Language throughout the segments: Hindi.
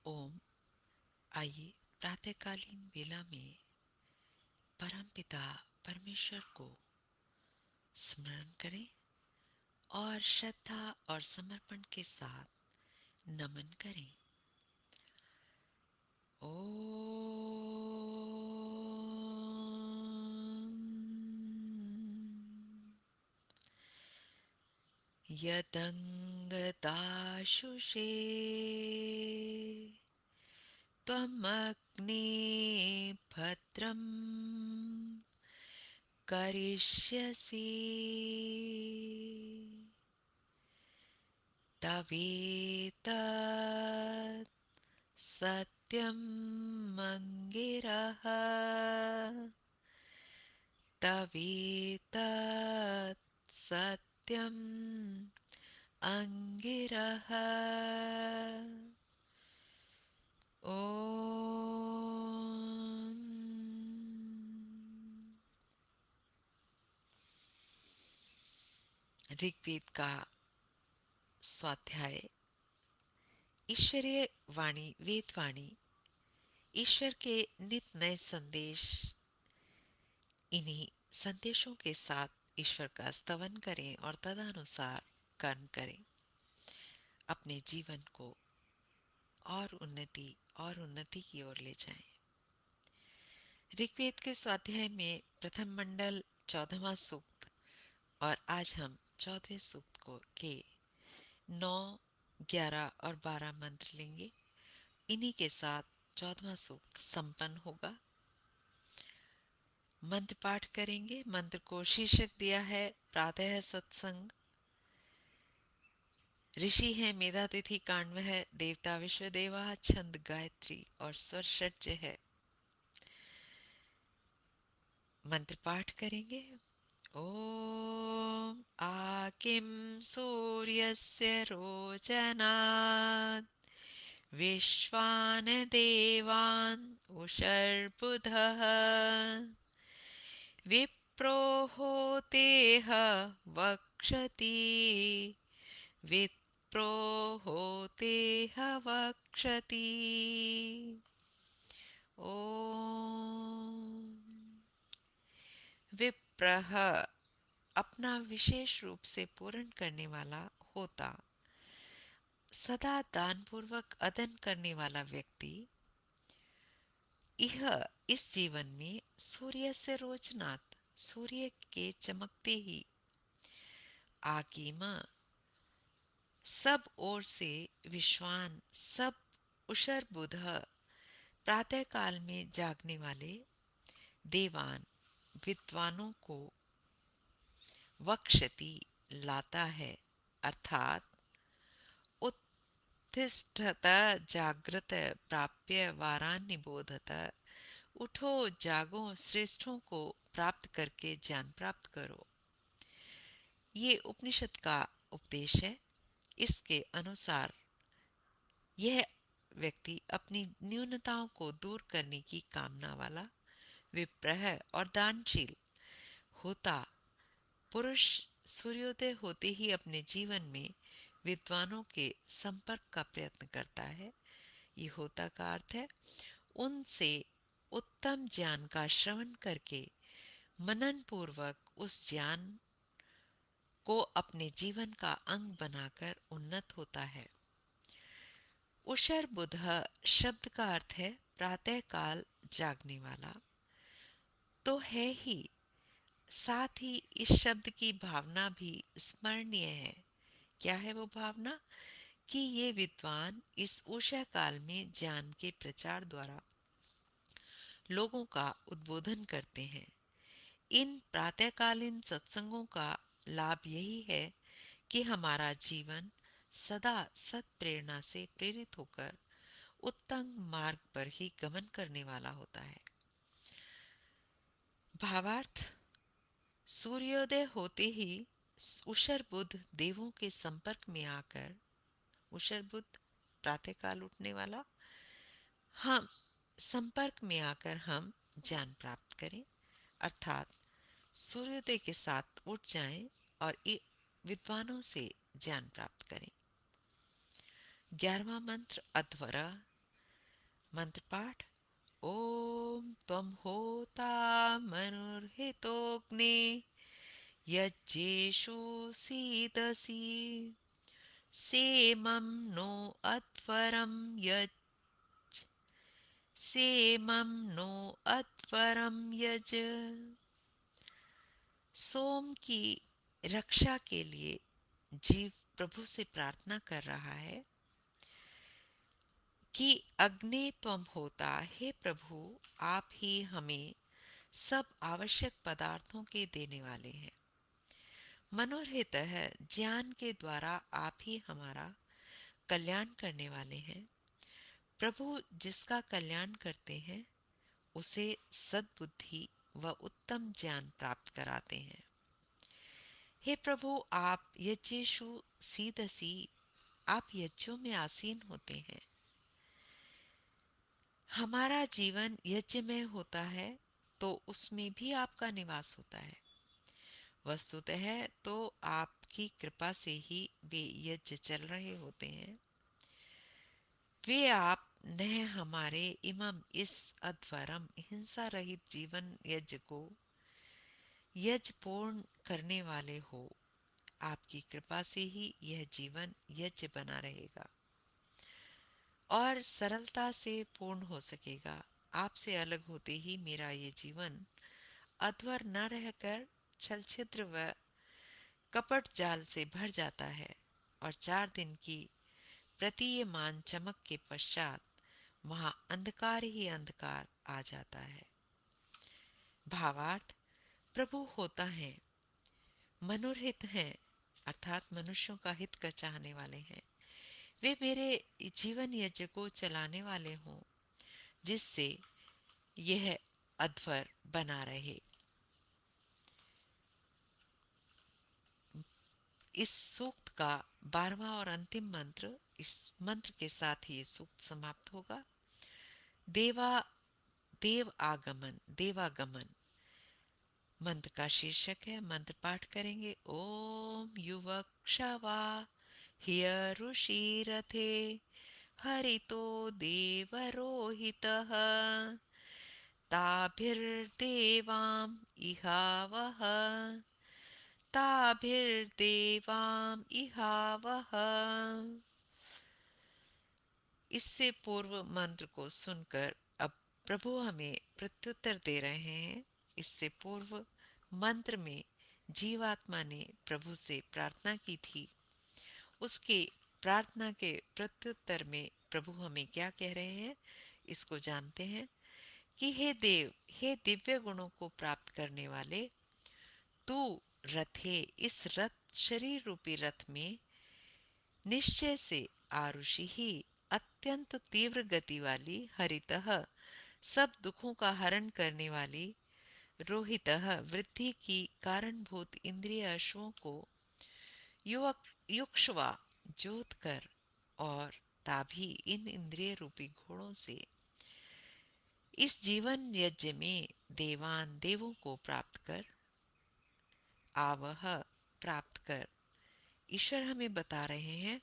ओम। आइए प्रातःकालीन वेला में परमपिता परमेश्वर को स्मरण करें और श्रद्धा और समर्पण के साथ नमन करें। ओम। यदङ्गदाशुषे त्वमग्ने भद्रं करिष्यसि तवेतत् सत्यं मङ्गिरः तवेतत् सत्यम् अंगिरः। ओम। ऋग्वेद का स्वाध्याय ईश्वरीय वाणी वेदवाणी, ईश्वर के नित नए संदेश। इन्हीं संदेशों के साथ ईश्वर का स्तवन करें और तदनुसार कर्म करें। अपने जीवन को और उन्नति की ओर ले जाएं। ऋग्वेद के स्वाध्याय में प्रथम मंडल 14वां सूक्त और आज हम 14वें सूक्त को के 9, 11 और 12 मंत्र लेंगे। इन्हीं के साथ 14वां सूक्त संपन्न होगा। मंत्र पाठ करेंगे। मंत्र को शीर्षक दिया है प्रातः सत्संग। ऋषि है मेधातिथि काण्व है, देवता विश्वदेवा, छंद गायत्री और स्वर षट्ज है। मंत्र पाठ करेंगे। ॐ आकिं सूर्यस्य रोचनात् विश्वान् देवान् उषर्बुधः विप्रो होतेह वक्षति विप्रो होतेह वक्षति। ॐ। विप्रः अपना विशेष रूप से पूर्ण करने वाला होता, सदा दान पूर्वक अदन करने वाला व्यक्ति, यह इस जीवन में सूर्य से रोचनात् सूर्य के चमकते ही आकीमा सब ओर से विश्वान सब उषर बुध प्रातः काल में जागने वाले देवान विद्वानों को वक्षति लाता है, अर्थात उत्तिष्ठत जागृत प्राप्य वारान निबोधत। उठो जागो, श्रेष्ठों को प्राप्त करके ज्ञान प्राप्त करो। ये उपनिषद का उपदेश है। इसके अनुसार यह व्यक्ति अपनी न्यूनताओं को दूर करने की कामना वाला, विप्रह और दानशील होता पुरुष सूर्योदय होते ही अपने जीवन में विद्वानों के संपर्क का प्रयत्न करता है। ये होता का अर्थ है उनसे उत्तम ज्ञान का श्रवण करके मनन पूर्वक उस ज्ञान को अपने जीवन का अंग बनाकर उन्नत होता है। उषर बुध शब्द का अर्थ है प्रातः काल जागने वाला तो है ही, साथ ही इस शब्द की भावना भी स्मरणीय है। क्या है वो भावना? कि ये विद्वान इस उषा काल में ज्ञान के प्रचार द्वारा लोगों का उद्बोधन करते हैं। इन प्रातःकालीन सत्संगों का लाभ यही है कि हमारा जीवन सदा सत प्रेरणा से प्रेरित होकर उत्तम मार्ग पर ही गमन करने वाला होता है। भावार्थ, सूर्योदय होते ही उषर बुध देवों के संपर्क में आकर, उषर बुध प्रातःकाल उठने वाला, हम संपर्क में आकर हम ज्ञान प्राप्त करें, अर्थात सूर्योदय के साथ उठ जाएं और विद्वानों से ज्ञान प्राप्त करें। 11वां मंत्र अध्वरा। मंत्र पाठ। ओम त्वं होता मनुर्हितोऽग्ने यज्ञेषु सीदसि सेमं नो अध्वरं यज सेमं नो अध्वरं यज। सोम की रक्षा के लिए जीव प्रभु से प्रार्थना कर रहा है कि अग्नि त्वं होता, हे प्रभु आप ही हमें सब आवश्यक पदार्थों के देने वाले हैं। मनोरहित है, ज्ञान के द्वारा आप ही हमारा कल्याण करने वाले हैं। प्रभु जिसका कल्याण करते हैं उसे सद्बुद्धि व उत्तम ज्ञान प्राप्त कराते हैं। हे प्रभु आप यज्ञेषु सीदसी, आप यज्ञों में आसीन होते हैं। हमारा जीवन यज्ञ में होता है तो उसमें भी आपका निवास होता है। वस्तुतः तो आपकी कृपा से ही वे यज्ञ चल रहे होते हैं। वे आप न हमारे इमम इस अध्वरम हिंसा रहित जीवन यज्ञ को यज्ञ पूर्ण करने वाले हो। आपकी कृपा से ही यह जीवन यज्ञ बना रहेगा और सरलता से पूर्ण हो सकेगा। आपसे अलग होते ही मेरा ये जीवन अध्वर न रहकर छल छिद्र व कपट जाल से भर जाता है और 4 दिन की प्रतीयमान चमक के पश्चात वहां अंधकार ही अंधकार आ जाता है। भावार्थ, प्रभु होता है, मनोरहित हैं, अर्थात मनुष्यों का हित का चाहने वाले हैं। वे मेरे जीवन यज्ञ को चलाने वाले हों जिससे यह अध्वर बना रहे। इस सूक्त का 12वां और अंतिम मंत्र, इस मंत्र के साथ ही ये सूक्त समाप्त होगा। देवा देव आगमन, देवागमन मंत्र का शीर्षक है। मंत्र पाठ करेंगे। ओम युवक क्षवा हिय ऋषि रथे हरितो देवरोहितः ताभिर्देवाम् इहावः ताभिर्देवाम् इहावः। इससे पूर्व मंत्र को सुनकर अब प्रभु हमें प्रत्युत्तर दे रहे हैं। इससे पूर्व मंत्र में जीवात्मा ने प्रभु से प्रार्थना की थी। उसके प्रार्थना के प्रत्युत्तर में प्रभु हमें क्या कह रहे हैं, इसको जानते हैं कि हे देव, हे दिव्य गुणों को प्राप्त करने वाले, तू रथे, इस रथ शरीर रूपी रथ में निश्चय से आरुषि ही, अत्यंत तीव्र गति वाली, हरितः सब दुखों का हरण करने वाली, रोहितः वृद्धि की कारणभूत इंद्रिय अश्वों को युवक युक्ष्वा जोत कर और ताभी इन इंद्रिय रूपी घोड़ों से इस जीवन यज्ञ में देवान देवों को प्राप्त कर, आवह प्राप्त कर। ईश्वर हमें बता रहे हैं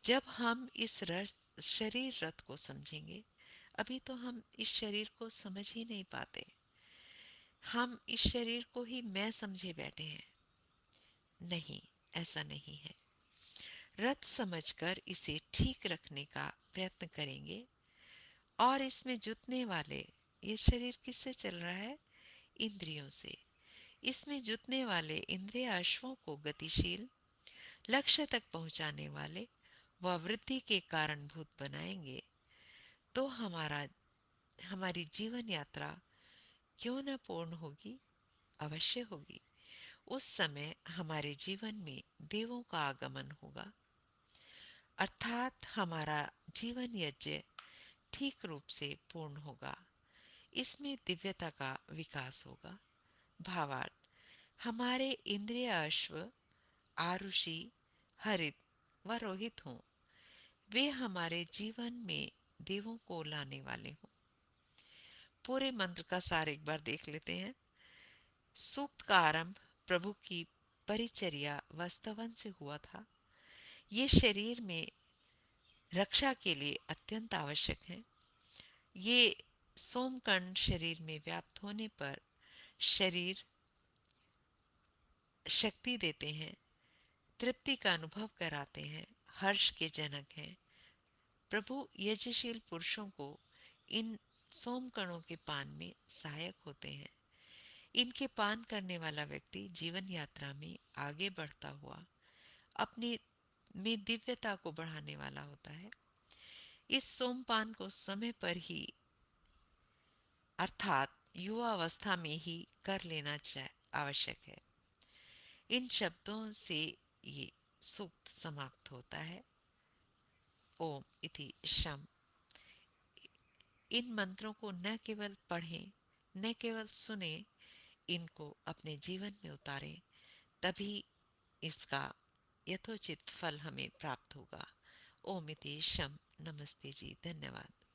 जब हम इस शरीर रथ को समझेंगे, अभी तो हम इस शरीर को समझ ही नहीं पाते। हम इस शरीर को ही मैं समझे बैठे हैं। नहीं, ऐसा नहीं है। रथ समझकर इसे ठीक रखने का प्रयत्न करेंगे और इसमें जुतने वाले, ये शरीर किससे चल रहा है? इंद्रियों से। इसमें जुतने वाले इंद्रिय अश्वों को गतिशील, लक्ष्य तक पहुंचाने वाले व वृद्धि के कारणभूत बनाएंगे तो हमारी जीवन यात्रा क्यों न पूर्ण होगी? अवश्य होगी। उस समय हमारे जीवन में देवों का आगमन होगा, अर्थात हमारा जीवन यज्ञ ठीक रूप से पूर्ण होगा। इसमें दिव्यता का विकास होगा। भावार्थ, हमारे इंद्रिय अश्व आरुषि, हरित व रोहित हों, वे हमारे जीवन में देवों को लाने वाले हों। पूरे मंत्र का सार एक बार देख लेते हैं। सूक्त का आरंभ प्रभु की परिचर्या व स्तवन से हुआ था। ये शरीर में रक्षा के लिए अत्यंत आवश्यक है। ये सोमकण शरीर में व्याप्त होने पर शरीर शक्ति देते हैं, तृप्ति का अनुभव कराते हैं, हर्ष के जनक हैं। प्रभु यजशील पुरुषों को इन सोमकणों के पान में सहायक होते हैं। इनके पान करने वाला व्यक्ति जीवन यात्रा में आगे बढ़ता हुआ अपनी में दिव्यता को बढ़ाने वाला होता है। इस सोमपान को समय पर ही अर्थात युवावस्था में ही कर लेना आवश्यक है। इन शब्दों से ये सूक्त समाप्त होता है। ओम इति शम। इन मंत्रों को न केवल पढ़ें, न केवल सुने, इनको अपने जीवन में उतारें, तभी इसका यथोचित फल हमें प्राप्त होगा। ओम इति शम। नमस्ते जी, धन्यवाद।